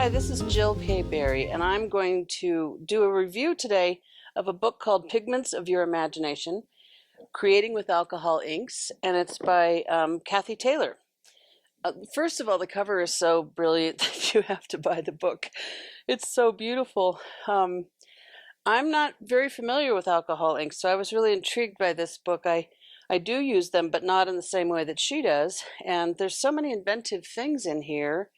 Hi, this is Jill K. Berry, and I'm going to do a review today of a book called Pigments of Your Imagination, Creating with Alcohol Inks, and it's by Cathy Taylor. First of all, the cover is so brilliant that you have to buy the book. It's so beautiful. I'm not very familiar with alcohol inks, so I was really intrigued by this book. I do use them, but not in the same way that she does, and there's so many inventive things in here.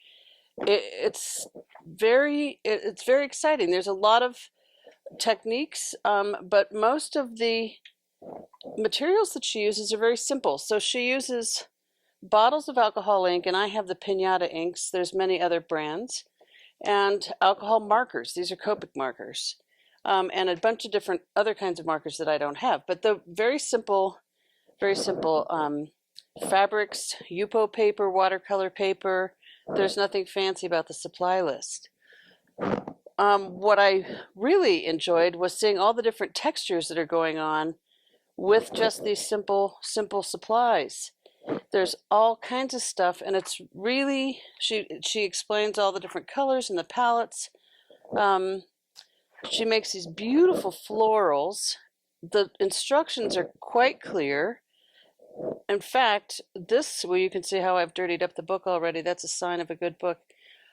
It's it's very exciting. There's a lot of techniques, but most of the materials that she uses are very simple. So she uses bottles of alcohol ink, and I have the Pinata inks. There's many other brands, and alcohol markers. These are Copic markers, and a bunch of different other kinds of markers that I don't have. But the very simple fabrics, Yupo paper, watercolor paper. There's nothing fancy about the supply list. What I really enjoyed was seeing all the different textures that are going on with just these simple supplies. There's all kinds of stuff, and it's really, she explains all the different colors and the palettes. She makes these beautiful florals. The instructions are quite clear. In fact, well, you can see how I've dirtied up the book already. That's a sign of a good book.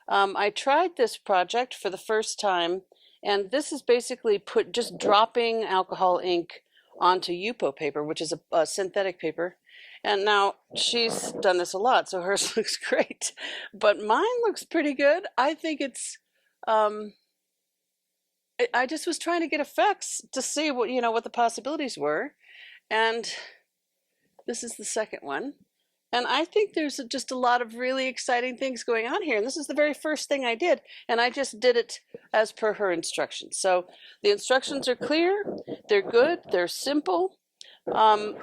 I tried this project for the first time, and this is basically just dropping alcohol ink onto Yupo paper, which is a synthetic paper. And now she's done this a lot, so hers looks great, but mine looks pretty good. I think I just was trying to get effects to see what the possibilities were, and this is the second one. And I think there's just a lot of really exciting things going on here. And this is the very first thing I did. And I just did it as per her instructions. So the instructions are clear. They're good. They're simple.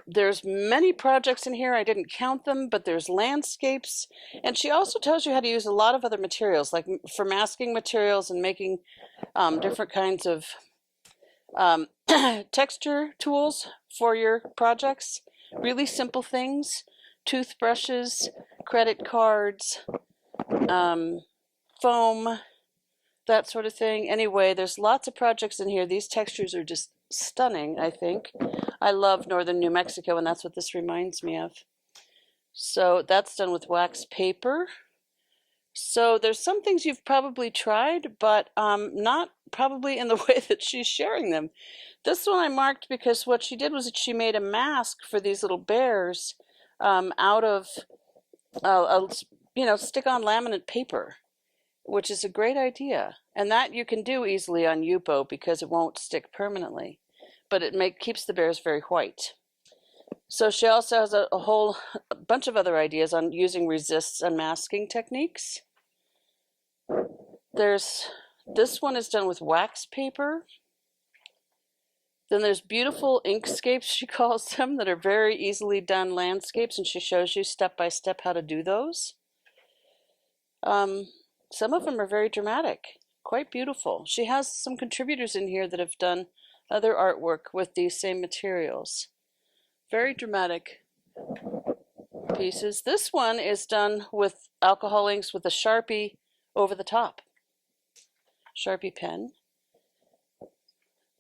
There's many projects in here. I didn't count them, but there's landscapes. And she also tells you how to use a lot of other materials, like for masking materials and making different kinds of texture tools for your projects. Really simple things. Toothbrushes, credit cards, foam, that sort of thing. Anyway, there's lots of projects in here. These textures are just stunning, I think. I love northern New Mexico, and that's what this reminds me of. So that's done with wax paper. So there's some things you've probably tried, but not probably in the way that she's sharing them. This one I marked because what she did was that she made a mask for these little bears out of stick-on laminate paper, which is a great idea, and that you can do easily on Yupo because it won't stick permanently, but it keeps the bears very white. So she also has a whole bunch of other ideas on using resists and masking techniques. This one is done with wax paper. Then there's beautiful inkscapes, she calls them, that are very easily done landscapes, and she shows you step by step how to do those. Some of them are very dramatic, quite beautiful. She has some contributors in here that have done other artwork with these same materials. Very dramatic pieces. This one is done with alcohol inks with a Sharpie over the top. Sharpie pen.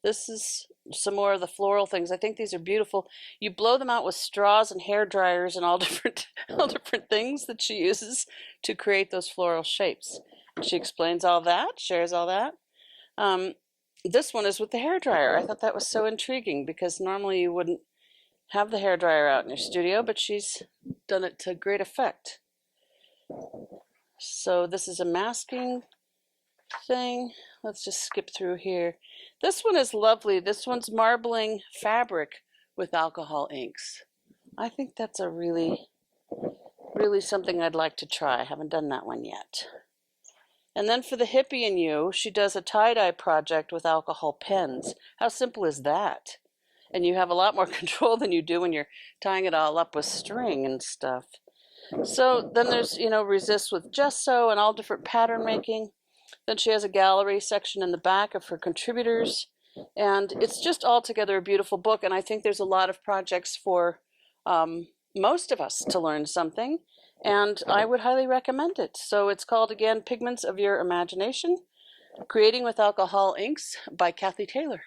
This is some more of the floral things. I think these are beautiful. You blow them out with straws and hair dryers and all different things that she uses to create those floral shapes. She explains all that, shares all that. This one is with the hair dryer. I thought that was so intriguing because normally you wouldn't have the hair dryer out in your studio, but she's done it to great effect. So this is a masking thing. Let's just skip through here. This one is lovely. This one's marbling fabric with alcohol inks. I think that's a really something I'd like to try. I haven't done that one yet. And then for the hippie in you, she does a tie-dye project with alcohol pens. How simple is that? And you have a lot more control than you do when you're tying it all up with string and stuff. So then there's, resist with gesso and all different pattern making. Then she has a gallery section in the back of her contributors, and it's just altogether a beautiful book. And I think there's a lot of projects for most of us to learn something, and I would highly recommend it. So it's called, again, Pigments of Your Imagination, Creating with Alcohol Inks by Cathy Taylor.